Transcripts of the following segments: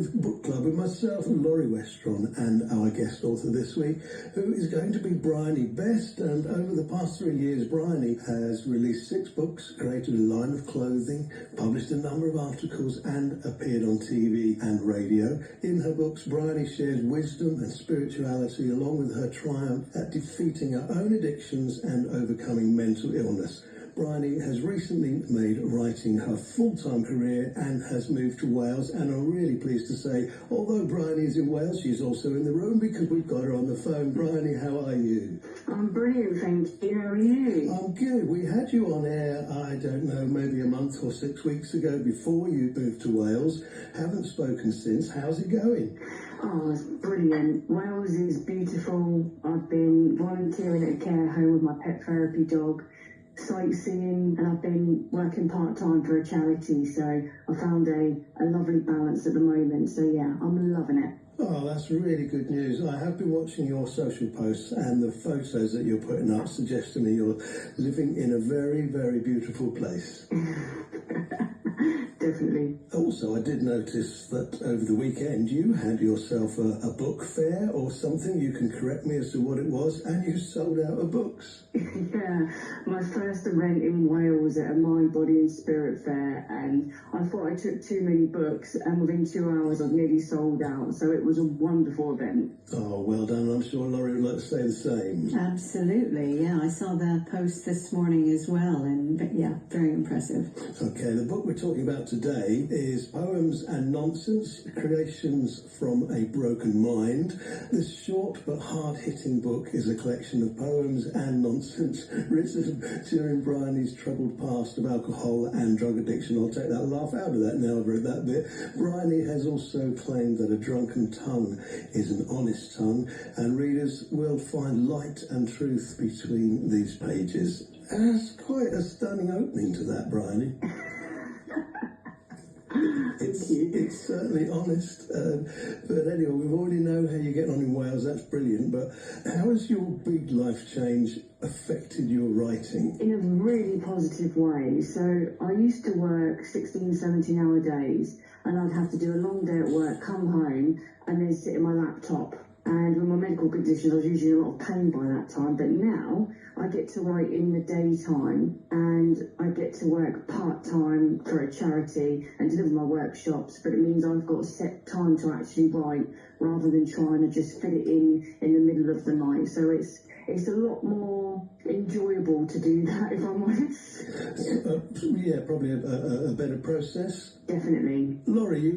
Book Club with myself and Loree Westron and our guest author this week, who is going to be Bryony Best. And over the past 3 years, Bryony has released 6 books, created a line of clothing, published a number of articles and appeared on TV and radio. In her books, Bryony shares wisdom and spirituality along with her triumph at defeating her own addictions and overcoming mental illness. Bryony has recently made writing her full-time career and has moved to Wales, and I'm really pleased to say, although Bryony is in Wales, she's also in the room because we've got her on the phone. Bryony, how are you? I'm brilliant, thank you. How are you? I'm good. We had you on air, I don't know, maybe a month or 6 weeks ago before you moved to Wales. Haven't spoken since. How's it going? Oh, it's brilliant. Wales is beautiful. I've been volunteering at a care home with my pet therapy dog, sightseeing, and I've been working part-time for a charity, so I found a lovely balance at the moment. So yeah, I'm loving it. Oh, that's really good news. I have been watching your social posts, and the photos that you're putting up suggest to me you're living in a very, very beautiful place. Definitely. Also, I did notice that over the weekend you had yourself a book fair or something. You can correct me as to what it was, and you sold out of books. Yeah, my first event in Wales at a mind, body and spirit fair, and I thought I took too many books, and within 2 hours I've nearly sold out, so it was a wonderful event. Oh, well done. I'm sure Loree would like to say the same. Absolutely, yeah. I saw the post this morning as well, and yeah, very impressive. Okay, the book we're talking about today is Poems and Nonsense, Creations from a Broken Mind. This short but hard-hitting book is a collection of poems and nonsense written during Bryony's troubled past of alcohol and drug addiction. I'll take that laugh out of that now I've read that bit. Bryony has also claimed that a drunken tongue is an honest tongue, and readers will find light and truth between these pages. That's quite a stunning opening to that, Bryony. It's certainly honest, but anyway, we've already known how you get on in Wales. That's brilliant. But how has your big life change affected your writing? In a really positive way. So I used to work 16, 17-hour days, and I'd have to do a long day at work, come home, and then sit at my laptop. And with my medical conditions, I was usually in a lot of pain by that time. But now I get to write in the daytime, and I get to work part-time for a charity and deliver my workshops. But it means I've got set time to actually write rather than trying to just fit it in the middle of the night. So it's a lot more enjoyable to do that, if I'm honest. Yeah, probably a better process. Definitely. Loree, you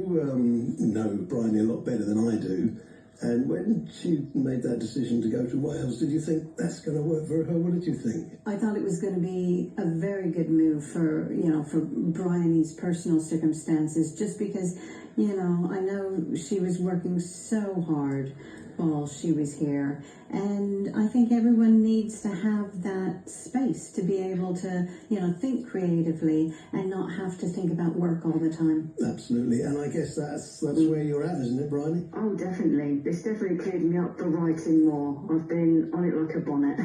know Bryony a lot better than I do. And when she made that decision to go to Wales, did you think that's going to work for her? What did you think? I thought it was going to be a very good move for Bryony's personal circumstances, just because, I know she was working so hard while she was here, and I think everyone needs to have that space to be able to, think creatively and not have to think about work all the time. Absolutely, and I guess that's where you're at, isn't it, Bryony? Oh, definitely. It's definitely cleared me up for writing more. I've been on it like a bonnet.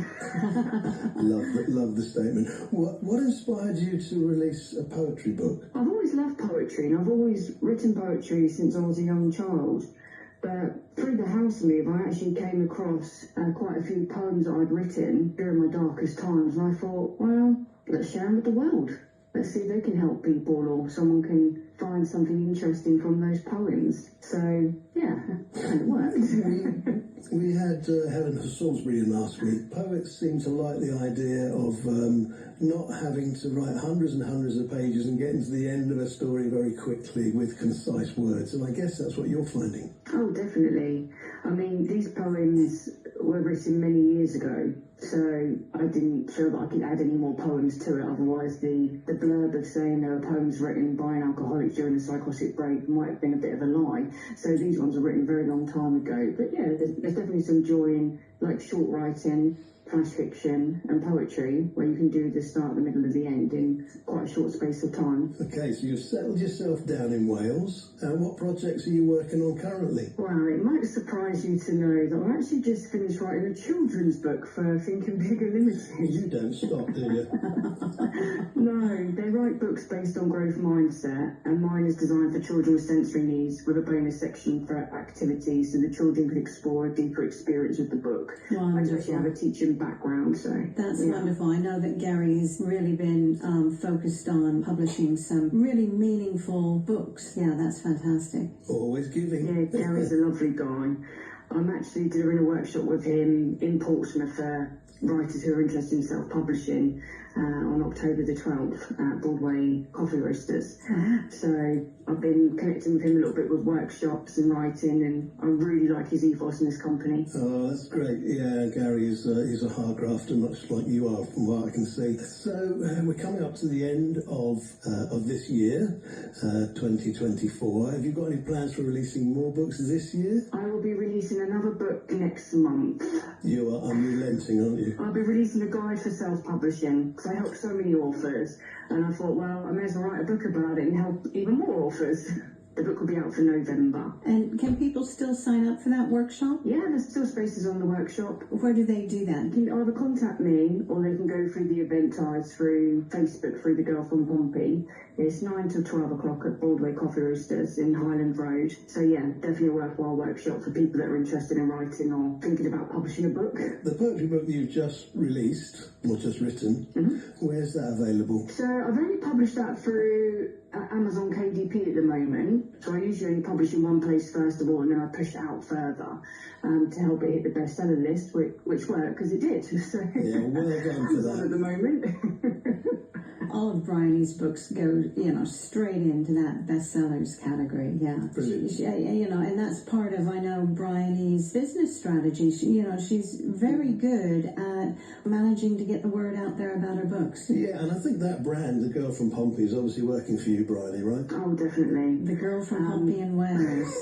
Love the statement. What inspired you to release a poetry book? I've always loved poetry, and I've always written poetry since I was a young child. But through the house move, I actually came across quite a few poems that I'd written during my darkest times, and I thought, well, let's share them with the world. Let's see if they can help people, or someone can find something interesting from those poems. So, yeah, and it worked. We had Helen Salisbury in last week. Poets seem to like the idea of not having to write hundreds and hundreds of pages and getting to the end of a story very quickly with concise words, and I guess that's what you're finding. Oh, definitely. I mean, these poems were written many years ago, so I didn't feel that I could add any more poems to it. Otherwise, the blurb of saying there were poems written by an alcoholic during a psychotic break might have been a bit of a lie. So these ones were written a very long time ago. But yeah, there's definitely some joy in like short writing, flash fiction and poetry, where you can do the start, the middle and the end in quite a short space of time. Okay, so you've settled yourself down in Wales. What projects are you working on currently? Well, it might surprise you to know that I've actually just finished writing a children's book for Think and Bigger Limited. You don't stop, do you? No, they write books based on growth mindset, and mine is designed for children with sensory needs, with a bonus section for activities so the children could explore a deeper experience with the book. I actually have a teaching background, so... That's wonderful. I know that Gary has really been focused on publishing some really meaningful books. Yeah, that's fantastic. Always giving. Yeah, Gary's a lovely guy. I'm actually delivering a workshop with him in Portsmouth for writers who are interested in self-publishing on October the 12th at Broadway Coffee Roasters. So I've been connecting with him a little bit with workshops and writing, and I really like his ethos in his company. Oh, that's great. Yeah, Gary is he's a hard grafter, much like you are from what I can see. So we're coming up to the end of this year, 2024. Have you got any plans for releasing more books this year? I will be releasing another book next month. You are unrelenting, aren't you? I'll be releasing a guide for self-publishing, because I help so many authors, and I thought, well, I may as well write a book about it and help even more authors. The book will be out for November. And can people still sign up for that workshop? Yeah, there's still spaces on the workshop. Where do they do that? You can either contact me, or they can go through the event ties through Facebook, through the Girl from Pompey. It's 9 till 12 o'clock at Broadway Coffee Roasters in Highland Road. So yeah, definitely a worthwhile workshop for people that are interested in writing or thinking about publishing a book. The poetry book you've just released, or just written, where's that available? So I've only published that through Amazon KDP at the moment. So I usually only publish in one place first of all, and then I push it out further to help it hit the bestseller list, which worked, because it did. So Yeah, well done for that. at the moment. All of Bryony's books go, straight into that bestsellers category. Yeah, Brilliant. And that's part of, I know, Bryony's business strategy. She's very good at managing to get the word out there about her books. Yeah, and I think that brand, The Girl from Pompey, is obviously working for you, Bryony, right? Oh, definitely. The Girl from Pompey in Wales.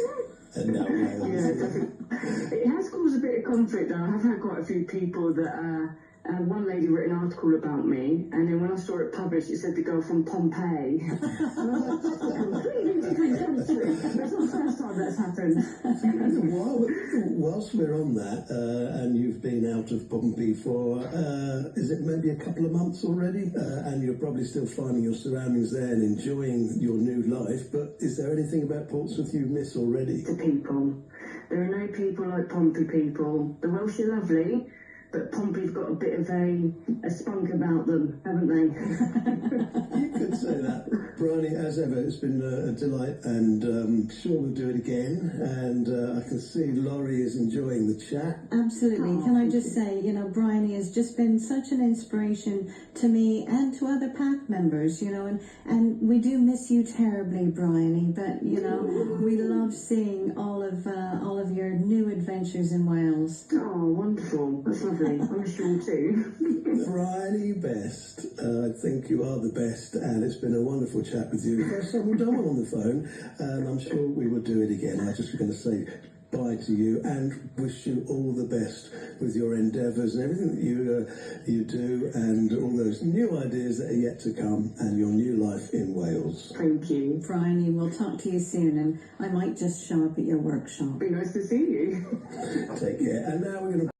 And now Wales. Yeah, definitely. It has caused a bit of conflict, though. I have had quite a few people that one lady wrote an article about me, and then when I saw it published, it said The Girl from Pompeii. And I was like, that's a completely different country. That's not the first time that's happened. Whilst we're on that, and you've been out of Pompey for, is it maybe a couple of months already? And you're probably still finding your surroundings there and enjoying your new life, but is there anything about Portsmouth you miss already? The people. There are no people like Pompey people. The Welsh are lovely, but Pompey's got a bit of a spunk about them, haven't they? You could say that. Bryony, as ever, it's been a delight, and sure we'll do it again. And I can see Loree is enjoying the chat. Absolutely. Can I just say, Bryony has just been such an inspiration to me and to other PAC members, and we do miss you terribly, Bryony, but, we love seeing all of your new adventures in Wales. Oh, wonderful. That's lovely. I miss you all too. Bryony Best, I think you are the best, and it's been a wonderful chat with you. First time we've done one on the phone, and I'm sure we will do it again. I'm just going to say bye to you and wish you all the best with your endeavours and everything that you do, and all those new ideas that are yet to come, and your new life in Wales. Thank you. Bryony, we'll talk to you soon, and I might just show up at your workshop. Be nice to see you. Take care. And now we're going to